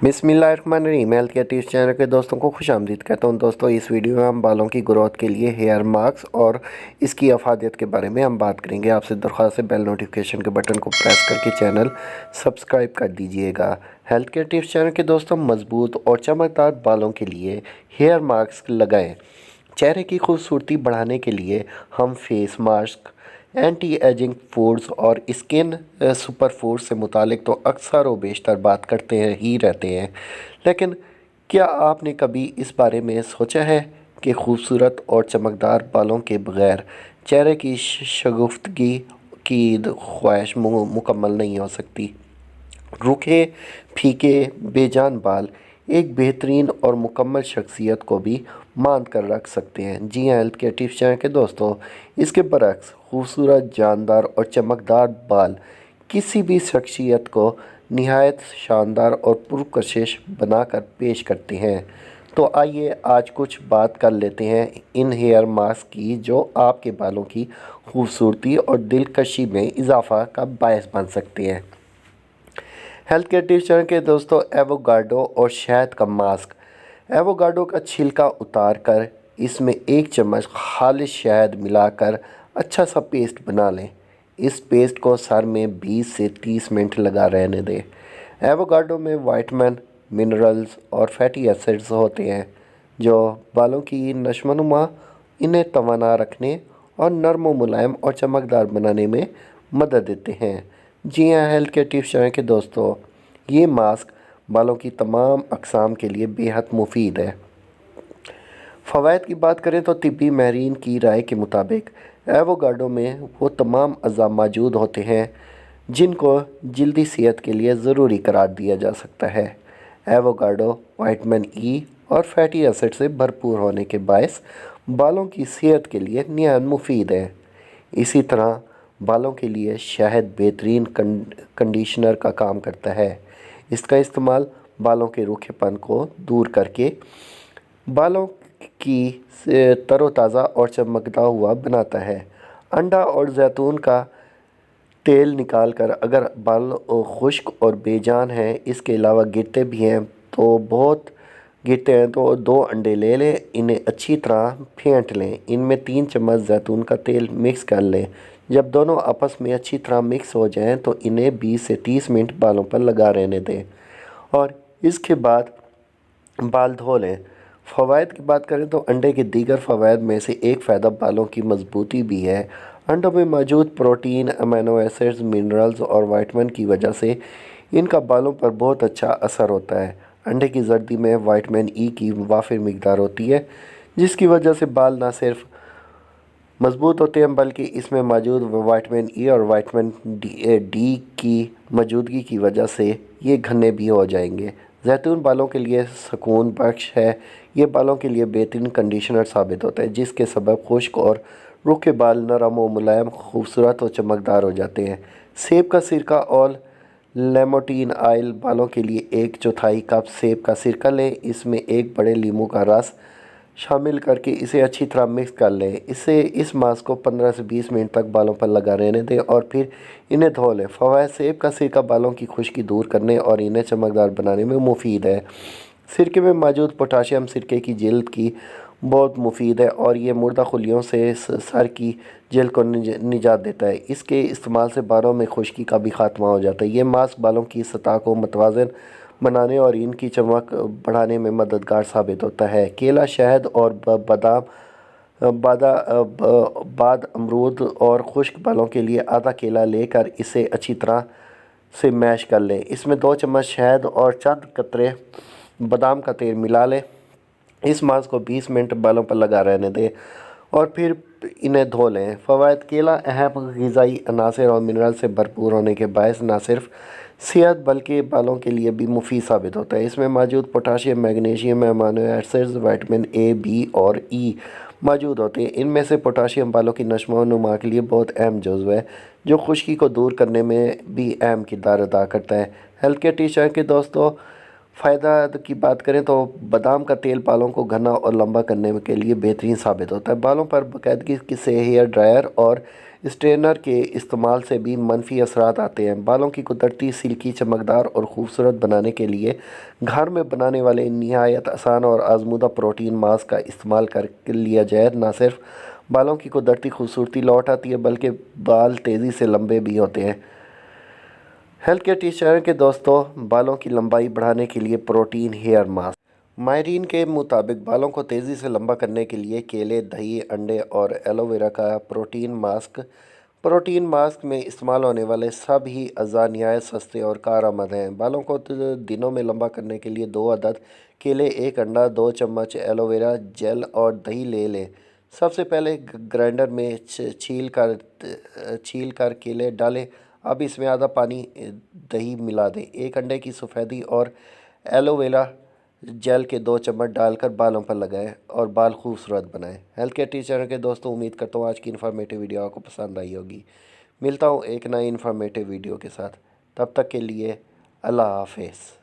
बिस्मिल्लाहिर्रहमानिर्रहीम। Health care tips channel के दोस्तों को खुश आमदीद कहता हूँ। दोस्तों, इस वीडियो में हम बालों की ग्रोथ के लिए हेयर मास्क और इसकी अफादियत के बारे में हम बात करेंगे। आपसे दरख्वास्त है बेल नोटिफिकेशन के बटन को प्रेस करके चैनल सब्सक्राइब कर दीजिएगा। हेल्थ केयर टिप्स चैनल के दोस्तों, मजबूत और चमकदार बालों के लिए हेयर मास्क लगाएँ। चेहरे की खूबसूरती बढ़ाने के लिए हम face mask, anti ageing foods और स्किन सुपर फूड से मुतालिक तो अक्सर व बेशतर बात करते ही रहते हैं, लेकिन क्या आपने कभी इस बारे में सोचा है कि खूबसूरत और चमकदार बालों के बगैर चेहरे की शगुफ्तगी की ख्वाहिश मुकम्मल नहीं हो सकती। रूखे, फीके, बेजान बाल एक बेहतरीन और मुकम्मल शख्सियत को भी मांद कर रख सकते हैं। जी हाँ, हेल्थ केयर टिप्स चैनल के दोस्तों, इसके बरक्स खूबसूरत, जानदार और चमकदार बाल किसी भी शख्सियत को निहायत शानदार और पुरकशिश बनाकर पेश करते हैं। तो आइए आज कुछ बात कर लेते हैं इन हेयर मास्क की, जो आपके बालों की खूबसूरती और दिलकशी में इजाफा का बायस बन सकते हैं। हेल्थ केयर टिप्स चैनल के दोस्तों, एवोकाडो और शहद का मास्क। एवोकाडो का छिलका उतार कर इसमें 1 चम्मच खालिश शहद मिलाकर अच्छा सा पेस्ट बना लें। इस पेस्ट को सर में 20 से 30 मिनट लगा रहने दें। एवोकाडो में विटामिन, मिनरल्स और फैटी एसिड्स होते हैं जो बालों की नशोनुमा, इन्हें तवाना रखने और नरम व मुलायम और चमकदार बनाने में मदद देते हैं। जी हाँ, हेल्थ केयर टिप्स चैनल के दोस्तों, ये मास्क बालों की तमाम अक़साम के लिए बेहद मुफीद है। फ़वाइद की बात करें तो तिब्बी माहिरीन की राय के मुताबिक एवोकाडो में वो तमाम अज़ा मौजूद होते हैं जिनको जल्दी सेहत के लिए ज़रूरी करार दिया जा सकता है। एवोकाडो विटामिन ई और फैटी एसिड से भरपूर होने के बायस बालों की सेहत के लिए निहायत मुफीद है। इसी तरह बालों के लिए शहद बेहतरीन कंडीशनर का काम करता है। इसका इस्तेमाल बालों के रूखेपन को दूर करके बालों की तरोताज़ा और चमकता हुआ बनाता है। अंडा और जैतून का तेल निकाल कर अगर बाल खुश्क और बेजान हैं, इसके अलावा गिरते भी हैं तो बहुत गिरते हैं तो 2 अंडे ले लें, इन्हें अच्छी तरह फेंट लें। इनमें 3 चम्मच जैतून का तेल मिक्स कर लें। जब दोनों आपस में अच्छी तरह मिक्स हो जाएं तो इन्हें 20 से 30 मिनट बालों पर लगा रहने दें और इसके बाद बाल धो लें। फ़वाइद की बात करें तो अंडे के दीगर फ़वाइद में से एक फ़ायदा बालों की मजबूती भी है। अंडों में मौजूद प्रोटीन, अमीनो एसिड्स, मिनरल्स और विटामिन की वजह से इनका बालों पर बहुत अच्छा असर होता है। अंडे की जर्दी में विटामिन ई की वाफिर मिकदार होती है, जिसकी वजह से बाल न सिर्फ मजबूत होते हैं बल्कि इसमें मौजूद विटामिन ई और विटामिन डी की मौजूदगी की वजह से ये घने भी हो जाएंगे। जैतून बालों के लिए सुकून बख्श है। ये बालों के लिए बेहतरीन कंडीशनर साबित होता है, जिसके सबब खुश्क और रूखे बाल नरम व मुलायम, खूबसूरत और चमकदार हो जाते हैं। सेब का सिरका और लेमोटिन ऑयल बालों के लिए 1/4 कप सेब का सिरका लें। इसमें 1 बड़े लीमू का रस शामिल करके इसे अच्छी तरह मिक्स कर लें। इस मास्क को 15 से 20 मिनट तक बालों पर लगा रहने दें और फिर इन्हें धो लें। फ़वाइद: सेब का सिरका बालों की खुश्की दूर करने और इन्हें चमकदार बनाने में मुफीद है। सिरके में मौजूद पोटाशियम सिरके की जल्द की बहुत मुफीद है और ये मुर्दा खुलियों से सर की जल्द को निजात देता है। इसके इस्तेमाल से बालों में खुश्की का भी खात्मा हो जाता है। ये मास्क बालों की सतह को मुतवाज़िन बनाने और इनकी चमक बढ़ाने में मददगार साबित होता है। केला, शहद और बादाम बाद अमरूद और खुश्क बालों के लिए आधा केला लेकर इसे अच्छी तरह से मैश कर लें। इसमें 2 चम्मच शहद और चंद कतरे बादाम का तेल मिला लें। इस मास्क को 20 मिनट बालों पर लगा रहने दें और फिर इन्हें धो लें। फ़वाइद: केला अहम ग़िज़ाई अनासर और मिनरल से भरपूर होने के बायस न सिर्फ सेहत बल्कि बालों के लिए भी मुफीद साबित होता है। इसमें मौजूद potassium, magnesium, amino acids, vitamin A, B और ई मौजूद होते हैं। इनमें से पोटाशियम बालों की नशो नुमा के लिए बहुत अहम जुज़्व है, जो खुश्की को दूर करने में भी अहम किरदार अदा करता है। हेल्थ केयर टिप्स चैनल के दोस्तों, फ़ायदा की बात करें तो बादाम का तेल बालों को घना और लंबा करने के लिए बेहतरीन साबित होता है। बालों पर बाकायदगी से हेयर ड्रायर और اسٹرینر کے استعمال سے بھی منفی اثرات آتے ہیں۔ بالوں کی قدرتی سلکی چمکدار اور خوبصورت بنانے کے لیے گھر میں بنانے والے نہایت آسان اور آزمودہ پروٹین ماسک کا استعمال کر لیا جائے، نہ صرف بالوں کی قدرتی خوبصورتی لوٹ آتی ہے بلکہ بال تیزی سے لمبے بھی ہوتے ہیں۔ ہیلتھ کیئر ٹیپ چینل کے دوستوں، بالوں کی لمبائی بڑھانے کے لیے پروٹین ہیئر ماسک۔ ماہرین کے مطابق بالوں کو تیزی سے لمبا کرنے کے لیے کیلے، دہی، انڈے اور ایلو ویرا کا پروٹین ماسک میں استعمال ہونے والے سب ہی اجزاء نہایت سستے اور کارآمد ہیں۔ بالوں کو دنوں میں لمبا کرنے کے لیے 2 عدد کیلے، 1 انڈا، 2 چمچ ایلو ویرا جیل اور دہی لے لیں۔ سب سے پہلے گرائنڈر میں چھیل کر کیلے ڈالیں، اب اس میں آدھا پانی دہی ملا دیں، 1 انڈے کی سفیدی اور ایلو ویرا جیل کے 2 چمچ ڈال کر بالوں پر لگائیں اور بال خوبصورت بنائیں۔ ہیلتھ کیئر ٹیپ چینل کے دوستوں، امید کرتا ہوں آج کی انفارمیٹیو ویڈیو آپ کو پسند آئی ہوگی۔ ملتا ہوں ایک نئی انفارمیٹیو ویڈیو کے ساتھ، تب تک کے لیے اللہ حافظ۔